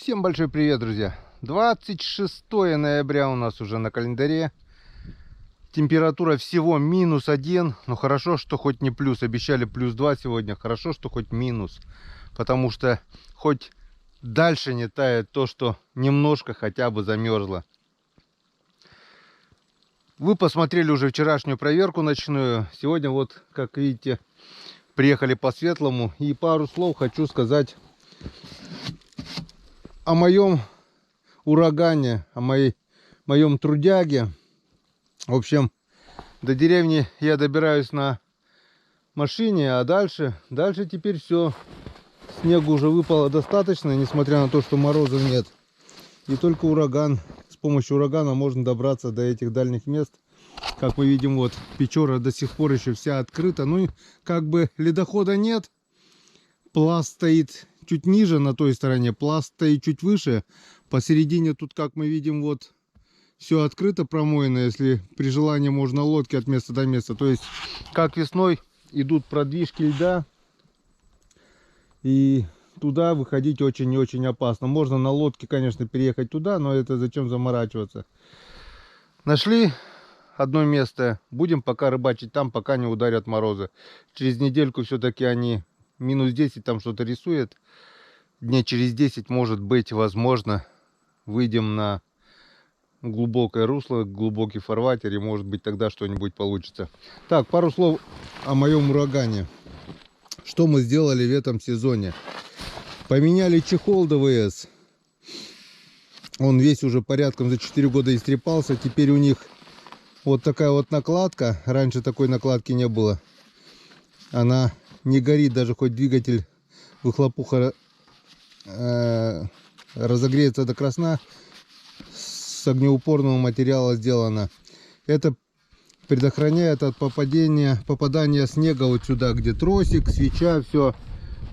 Всем большой привет, друзья! 26 ноября у нас уже на календаре. Температура всего -1. Но хорошо, что хоть не плюс. Обещали +2 сегодня. Хорошо, что хоть минус. Потому что хоть дальше не тает то, что немножко хотя бы замерзло. Вы посмотрели уже вчерашнюю проверку ночную. Сегодня вот, как видите, приехали по светлому. И пару слов хочу сказать о моем урагане, о моем трудяге. В общем, до деревни я добираюсь на машине, а дальше теперь все. Снегу уже выпало достаточно, несмотря на то, что морозов нет. И только с помощью урагана можно добраться до этих дальних мест. Как мы видим, вот Печора до сих пор еще вся открыта. Ну, как бы ледохода нет. Пласт стоит чуть ниже на той стороне, пласт стоит чуть выше. Посередине тут, как мы видим, вот все открыто, промоено. Если при желании можно лодки от места до места. То есть, как весной идут продвижки льда. И туда выходить очень и очень опасно. Можно на лодке, конечно, переехать туда, но это зачем заморачиваться. Нашли одно место. Будем пока рыбачить там, пока не ударят морозы. Через недельку все-таки они -10 там что-то рисует. Дней через 10, может быть, возможно, выйдем на глубокое русло, глубокий фарватер, и может быть тогда что-нибудь получится. Так, пару слов о моем урагане. Что мы сделали в этом сезоне? Поменяли чехол ДВС. Он весь уже порядком за 4 года истрепался. Теперь у них вот такая вот накладка. Раньше такой накладки не было. Она не горит, даже хоть двигатель выхлопуха разогреется до красна. С огнеупорного материала сделано. Это предохраняет от попадания снега вот сюда, где тросик, свеча, все.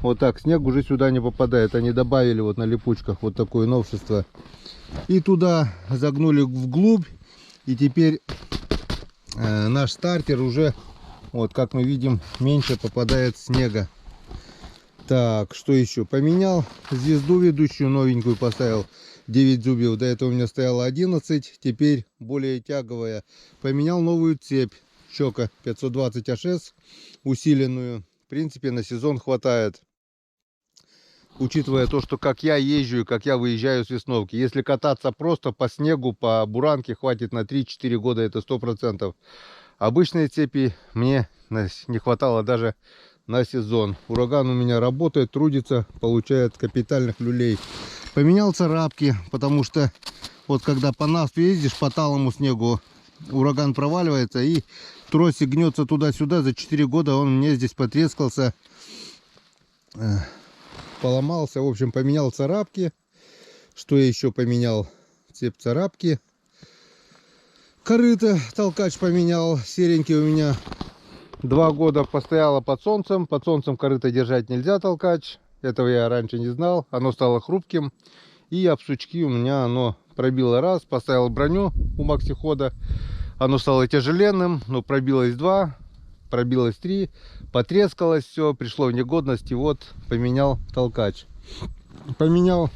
Вот так, снег уже сюда не попадает. Они добавили вот на липучках вот такое новшество. И туда загнули вглубь. И теперь наш стартер уже, вот как мы видим, меньше попадает снега. Так, что еще? Поменял звезду ведущую, новенькую поставил. 9 зубьев. До этого у меня стояло 11. Теперь более тяговая. Поменял новую цепь. Щека 520 HS. Усиленную. В принципе, на сезон хватает. Учитывая то, что как я езжу и как я выезжаю с весновки. Если кататься просто по снегу, по буранке, хватит на 3-4 года, это 100%. Обычные цепи мне не хватало даже на сезон. Ураган у меня работает, трудится, получает капитальных люлей. Поменял царапки, потому что вот когда по насту ездишь, по талому снегу, ураган проваливается и тросик гнется туда-сюда. За 4 года он мне здесь потрескался, поломался. В общем, поменял царапки. Что я еще поменял? Цепь, царапки. Корыто толкач поменял. Серенький у меня 2 года постояло под солнцем. Под солнцем корыто держать нельзя, толкач. Этого я раньше не знал. Оно стало хрупким. И об сучки у меня оно пробило раз. Поставил броню у максихода. Оно стало тяжеленным. Но пробилось 2. Пробилось 3. Потрескалось все. Пришло в негодность. И вот поменял толкач. Поменял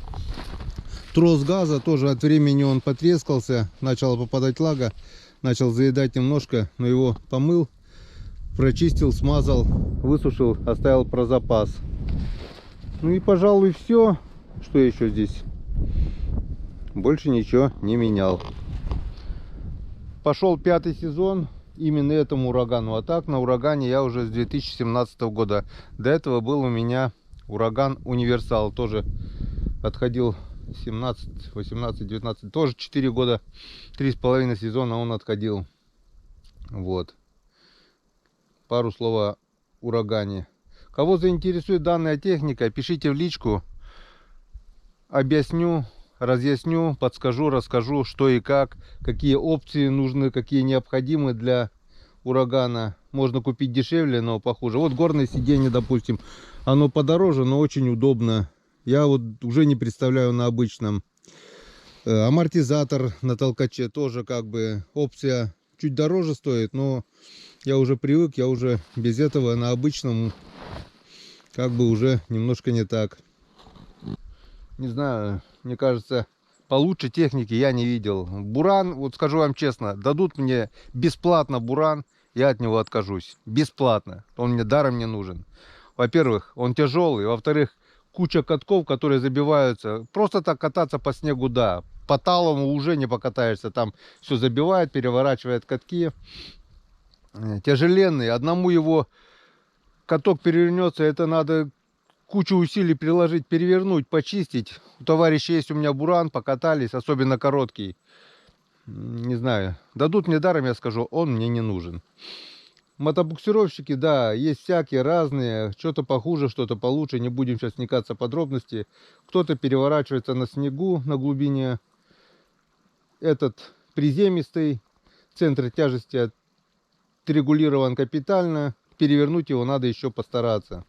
трос газа. Тоже от времени он потрескался. Начала попадать влага. Начал заедать немножко. Но его помыл. Прочистил, смазал. Высушил. Оставил про запас. Ну и, пожалуй, все. Что еще здесь? Больше ничего не менял. Пошел 5-й сезон именно этому урагану. А так на урагане я уже с 2017 года. До этого был у меня ураган Универсал. Тоже отходил 17, 18, 19. Тоже 4 года, 3,5 сезона он отходил. Вот. Пару слов о урагане. Кого заинтересует данная техника, пишите в личку. Объясню, разъясню, подскажу, расскажу, что и как, какие опции нужны, какие необходимы для урагана. Можно купить дешевле, но похуже. Вот горное сиденье, допустим, оно подороже, но очень удобно. Я вот уже не представляю на обычном. Амортизатор на толкаче тоже как бы опция чуть дороже стоит, но я уже привык, я уже без этого на обычном как бы уже немножко не так. Не знаю, мне кажется, получше техники я не видел. Буран, вот скажу вам честно, дадут мне бесплатно буран, я от него откажусь. Бесплатно. Он мне даром не нужен. Во-первых, он тяжелый. Во-вторых, куча катков, которые забиваются. Просто так кататься по снегу, да. По талому уже не покатаешься. Там все забивает, переворачивает катки. Тяжеленный. Одному его каток перевернется, это надо кучу усилий приложить, перевернуть, почистить. У товарища есть у меня буран, покатались, особенно короткий. Не знаю, дадут мне даром, я скажу, он мне не нужен. Мотобуксировщики, да, есть всякие разные, что-то похуже, что-то получше, не будем сейчас вникаться в подробности. Кто-то переворачивается на снегу на глубине, этот приземистый, центр тяжести отрегулирован капитально, перевернуть его надо еще постараться.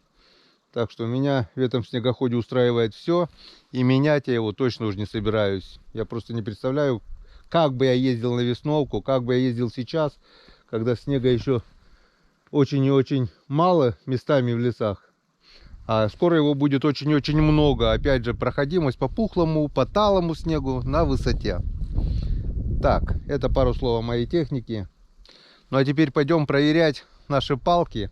Так что меня в этом снегоходе устраивает все, и менять я его точно уже не собираюсь. Я просто не представляю, как бы я ездил на весновку, как бы я ездил сейчас, когда снега еще очень и очень мало местами в лесах. А скоро его будет очень и очень много. Опять же, проходимость по пухлому, по талому снегу на высоте. Так, это пару слов о моей технике. Ну а теперь пойдем проверять наши палки.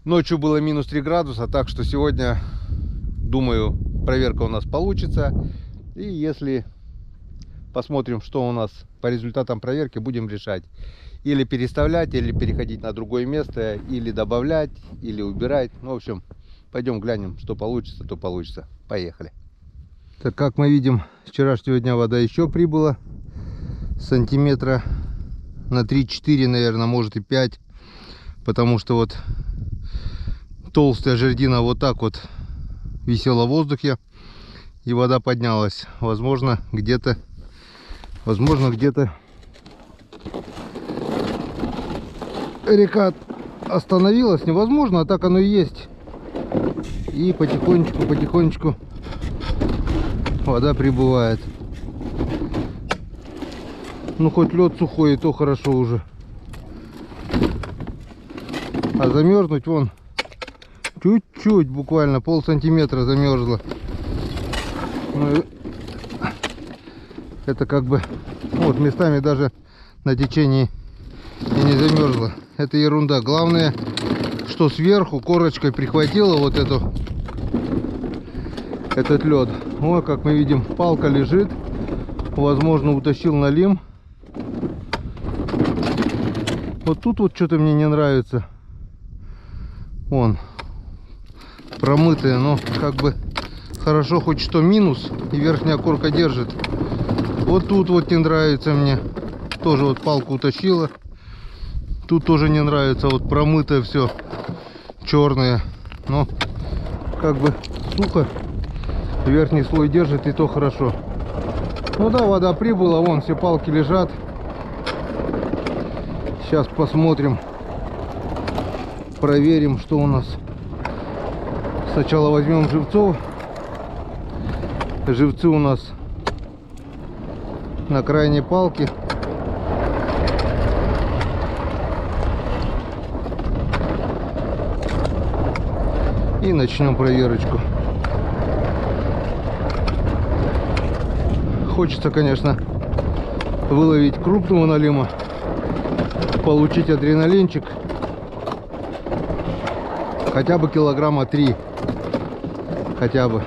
Ночью было минус 3 градуса, так что сегодня, думаю, проверка у нас получится. И если посмотрим, что у нас по результатам проверки, будем решать. Или переставлять, или переходить на другое место, или добавлять, или убирать. Ну, в общем, пойдем глянем, что получится, то получится. Поехали. Так, как мы видим, с вчерашнего дня вода еще прибыла. Сантиметра на 3-4, наверное, может и 5. Потому что вот толстая жердина вот так вот висела в воздухе, и вода поднялась. Возможно, где-то река остановилась. Невозможно, а так оно и есть. И потихонечку вода прибывает. Ну, хоть лед сухой, и то хорошо уже. А замерзнуть вон чуть-чуть, буквально полсантиметра замерзло. Ну, это как бы вот местами даже на течении и не замерзло. Это ерунда. Главное, что сверху корочкой прихватило вот этот лед. Вот, как мы видим, палка лежит. Возможно, утащил налим. Вот тут вот что-то мне не нравится. Вон, промытая, но как бы хорошо хоть что минус, и верхняя корка держит. Вот тут вот не нравится мне. Тоже вот палку утащила. Тут тоже не нравится, вот промытое все, черное. Но как бы сухо, верхний слой держит, и то хорошо. Ну да, вода прибыла, вон все палки лежат. Сейчас посмотрим, проверим, что у нас. Сначала возьмем живцов. Живцы у нас на крайней палке. И начнем проверочку. Хочется, конечно, выловить крупного налима, получить адреналинчик. Хотя бы килограмма 3. Хотя бы.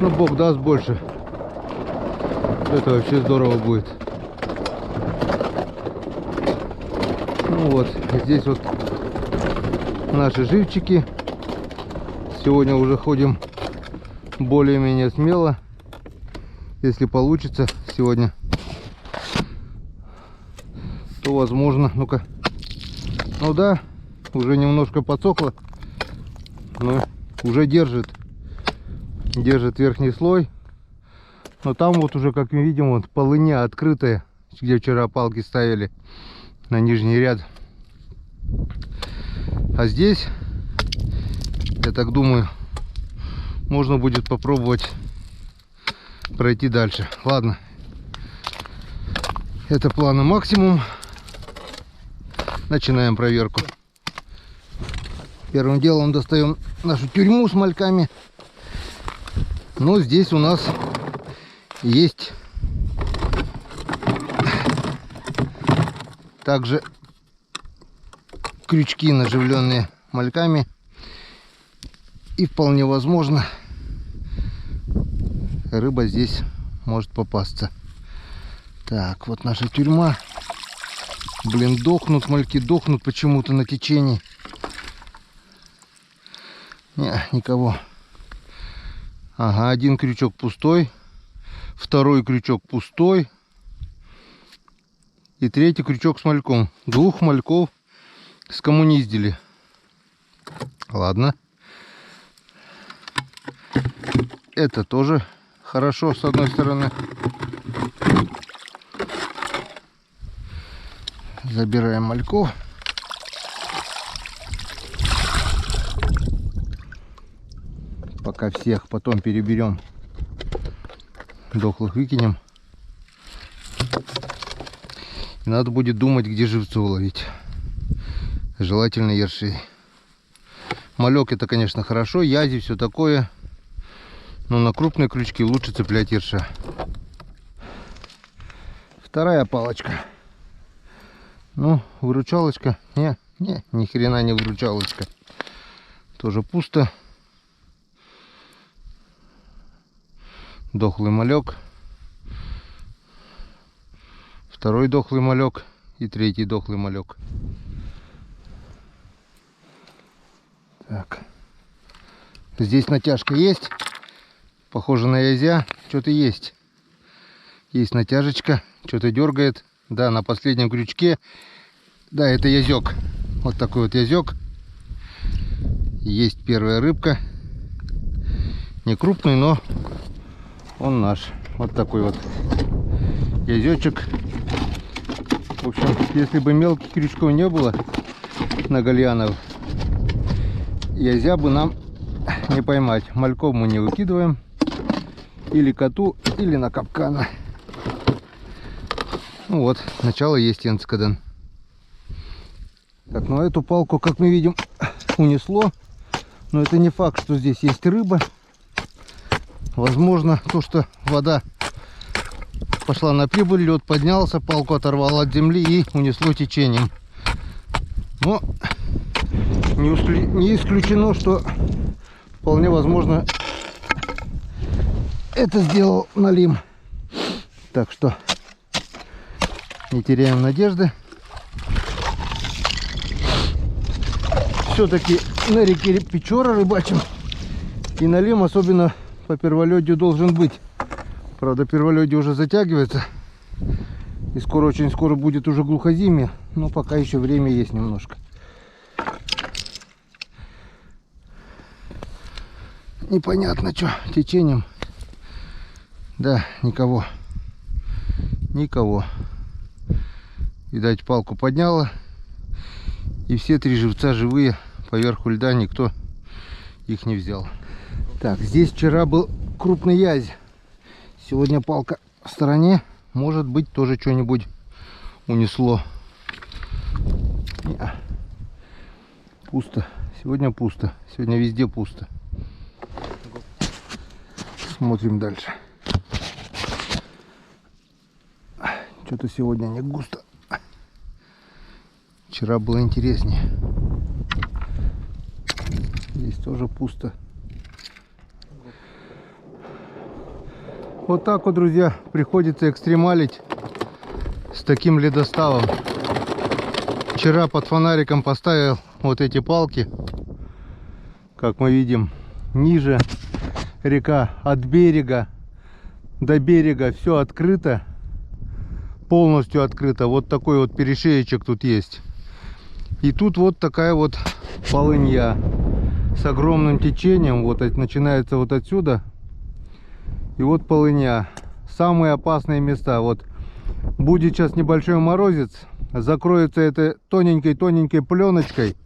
Ну, Бог даст больше. Это вообще здорово будет. Ну вот, здесь вот наши живчики. Сегодня уже ходим более-менее смело. Если получится сегодня, то возможно. Ну-ка. Ну да, уже немножко подсохло, но уже держит верхний слой. Но там вот уже, как мы видим, вот полыня открытая, где вчера палки ставили на нижний ряд. А здесь, я так думаю, можно будет попробовать пройти дальше. Ладно, это планы максимум. Начинаем проверку. Первым делом достаем нашу тюрьму с мальками. Но здесь у нас есть также крючки, наживленные мальками. И вполне возможно, рыба здесь может попасться. Так, вот наша тюрьма. Блин, дохнут, мальки дохнут почему-то на течении. Не, никого. Ага, один крючок пустой. Второй крючок пустой. И третий крючок с мальком. Двух мальков скоммуниздили. Ладно. Это тоже хорошо, с одной стороны. Забираем мальков. Пока всех, потом переберем. Дохлых выкинем. И надо будет думать, где живцов ловить. Желательно ершей. Малек это, конечно, хорошо, язи, все такое. Но на крупные крючки лучше цеплять ерша. Вторая палочка. Ну, выручалочка. Ни хрена не выручалочка. Тоже пусто. Дохлый малек. Второй дохлый малек. И третий дохлый малек. Так. Здесь натяжка есть. Похоже на язя. Что-то есть. Есть натяжечка. Что-то дергает. Да, на последнем крючке. Да, это язек. Вот такой вот язек. Есть первая рыбка. Не крупный, но он наш. Вот такой вот язечек. В общем, если бы мелких крючков не было на гальянов, язя бы нам не поймать. Мальков мы не выкидываем. Или коту, или на капкана. Ну вот, начало есть энцкаден. Так, ну эту палку, как мы видим, унесло. Но это не факт, что здесь есть рыба. Возможно, то, что вода пошла на прибыль, лед поднялся, палку оторвало от земли и унесло течением. Но не исключено, что вполне возможно это сделал налим. Так что не теряем надежды. Все-таки на реке Печора рыбачим. И налим, особенно по перволедью, должен быть. Правда, перволедье уже затягивается. И скоро, очень скоро будет уже глухозимье. Но пока еще время есть немножко. Непонятно, что течением. Да, никого. Никого. Видать, палку подняла. И все три живца живые. Поверху льда никто их не взял. Так, здесь вчера был крупный язь. Сегодня палка в стороне. Может быть, тоже что-нибудь унесло. Пусто. Сегодня пусто. Сегодня везде пусто. Смотрим дальше. Что-то сегодня не густо. Вчера было интереснее. Здесь тоже пусто. Вот так вот, друзья, приходится экстремалить с таким ледоставом. Вчера под фонариком поставил вот эти палки. Как мы видим, ниже река от берега до берега все открыто. Полностью открыто. Вот такой вот перешеечек тут есть. И тут вот такая вот полынья с огромным течением. Вот начинается вот отсюда. И вот полыня. Самые опасные места. Вот будет сейчас небольшой морозец. Закроется это тоненькой пленочкой.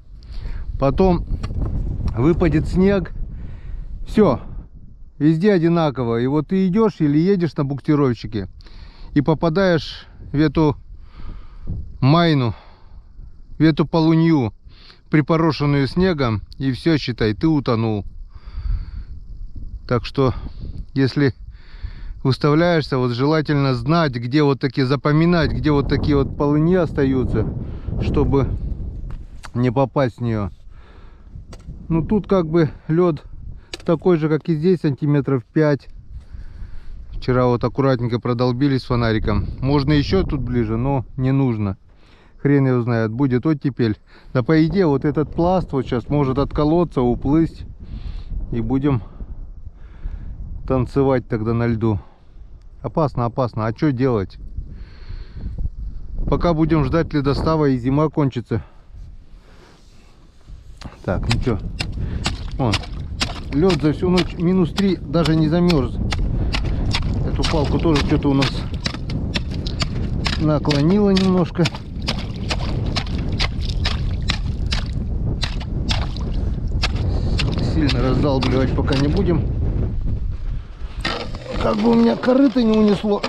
Потом выпадет снег. Все. Везде одинаково. И вот ты идешь или едешь на буксировщике и попадаешь в эту майну, в эту полынью, припорошенную снегом, и все, считай, ты утонул. Так что если выставляешься, вот желательно знать, где вот такие, запоминать, где вот такие вот полыни остаются, чтобы не попасть в нее. Ну тут как бы лед такой же, как и здесь, сантиметров 5. Вчера вот аккуратненько продолбили с фонариком. Можно еще тут ближе, но не нужно. Хрен его знает, будет оттепель. Да по идее вот этот пласт вот сейчас может отколоться, уплыть. И будем танцевать тогда на льду. Опасно, опасно. А что делать? Пока будем ждать ледостава и зима кончится. Так, ну что. Вон. Лед за всю ночь -3 даже не замерз. Эту палку тоже что-то у нас наклонило немножко. Сильно раздалбливать пока не будем. Как бы у меня корыто не унесло.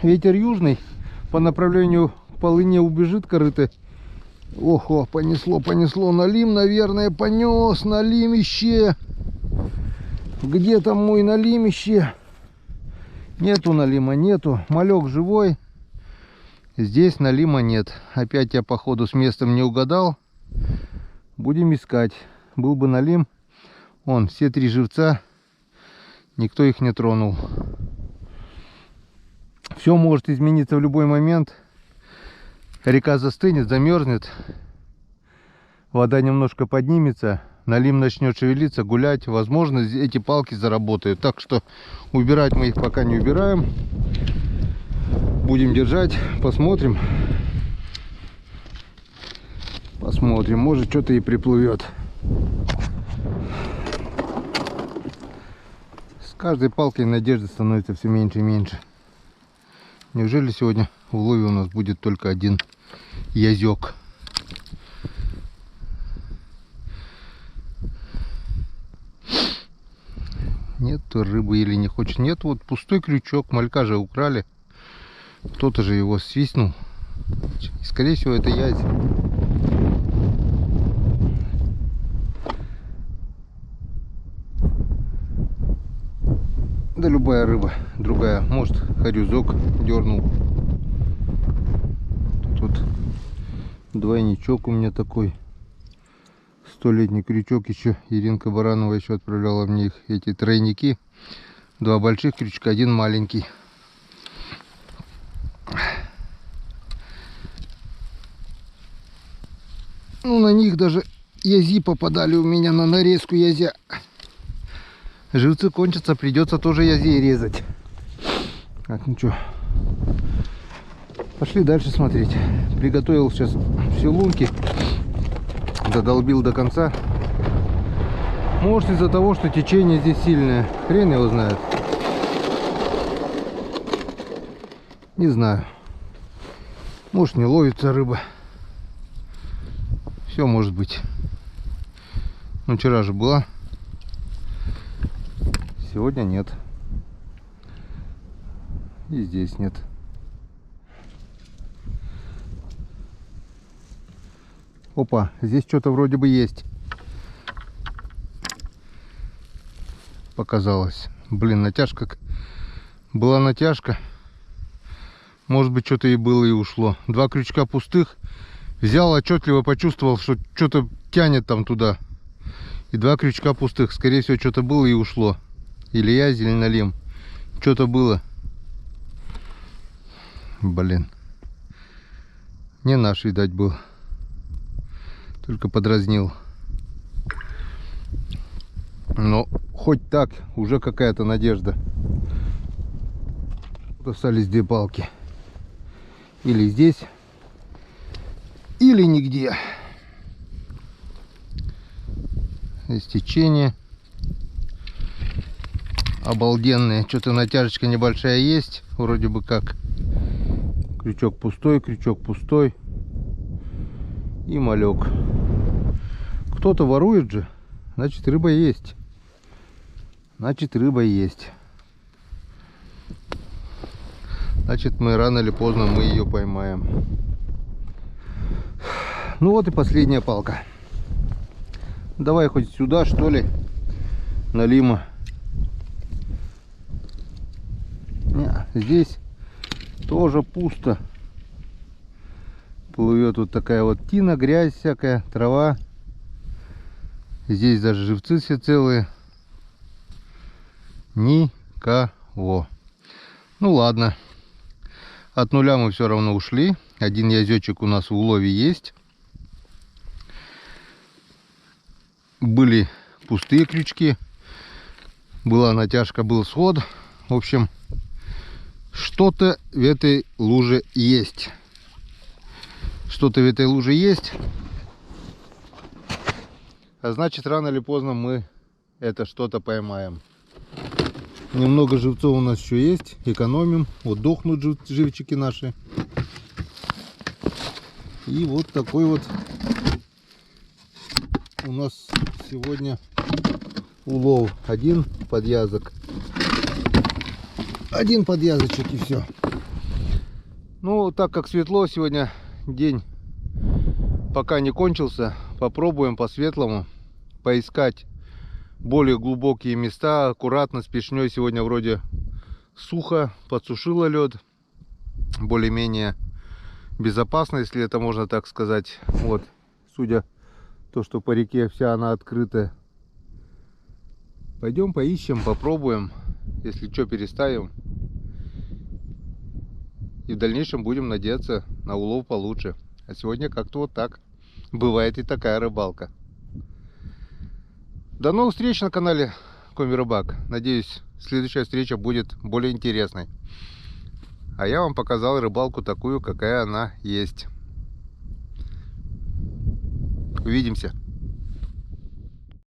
Ветер южный. По направлению к полыне убежит корыто. Охо, понесло, понесло. Налим, наверное, понес. Налимище. Где там мой налимище? Нету налима, нету. Малек живой. Здесь налима нет. Опять я походу с местом не угадал. Будем искать. Был бы налим. Вон, все 3 живца. Никто их не тронул. Все может измениться в любой момент. Река застынет, замерзнет. Вода немножко поднимется. Налим начнет шевелиться, гулять. Возможно, эти палки заработают. Так что убирать мы их пока не убираем. Будем держать. Посмотрим. Посмотрим. Может, что-то и приплывет. С каждой палкой надежды становится все меньше и меньше. Неужели сегодня в улове у нас будет только один язёк? Нет рыбы или не хочет. Нет, вот пустой крючок. Малька же украли. Кто-то же его свистнул. Скорее всего, это язь. Да любая рыба другая. Может, хорюзок дернул. Тут двойничок у меня такой. 100-летний крючок еще. Иринка Баранова еще отправляла мне их, эти тройники. 2 больших крючка, 1 маленький. Ну, на них даже язи попадали у меня на нарезку язя. Живцы кончатся, придется тоже язей резать. Так, ну что, пошли дальше смотреть. Приготовил сейчас все лунки. Додолбил до конца. Может, из-за того, что течение здесь сильное. Хрен его знает. Не знаю. Может, не ловится рыба. Все может быть. Ну, вчера же была. Сегодня нет. И здесь нет. Опа, здесь что-то вроде бы есть. Показалось. Блин, натяжка. Была натяжка. Может быть, что-то и было, и ушло. 2 крючка пустых. Взял, отчетливо почувствовал, что что-то тянет там туда. И 2 крючка пустых. Скорее всего, что-то было и ушло. Или язь, или налим. Что-то было. Блин. Не наш, видать, был. Только подразнил. Но хоть так, уже какая-то надежда. Остались 2 палки. Или здесь, или нигде. Здесь течение. Обалденные. Что-то натяжечка небольшая есть. Вроде бы как. Крючок пустой, крючок пустой. И малек. Кто-то ворует же. Значит, рыба есть. Значит, рыба есть. Значит, мы рано или поздно мы ее поймаем. Ну вот и последняя палка. Давай хоть сюда, что ли, налима. здесь тоже пусто. Плывет вот такая вот тина, грязь всякая, трава. Здесь даже живцы все целые. Никого. Ну ладно. От нуля мы все равно ушли. Один язечек у нас в улове есть. Были пустые крючки. Была натяжка, был сход. В общем, что-то в этой луже есть. Что-то в этой луже есть. А значит, рано или поздно мы это что-то поймаем. Немного живцов у нас еще есть. Экономим. Вот дохнут живчики наши. И вот такой вот у нас сегодня улов. Один подъязок. Один подъязочек и все. Ну, так как светло сегодня, день пока не кончился, попробуем по-светлому поискать более глубокие места. Аккуратно, с пешней. Сегодня вроде сухо, подсушило лед. Более-менее безопасно, если это можно так сказать. Вот, судя то, что по реке вся она открытая. Пойдем поищем, попробуем. Если что, переставим. И в дальнейшем будем надеяться на улов получше. А сегодня как-то вот так. Бывает и такая рыбалка. До новых встреч на канале Коми Рыбак. Надеюсь, следующая встреча будет более интересной. А я вам показал рыбалку такую, какая она есть. Увидимся.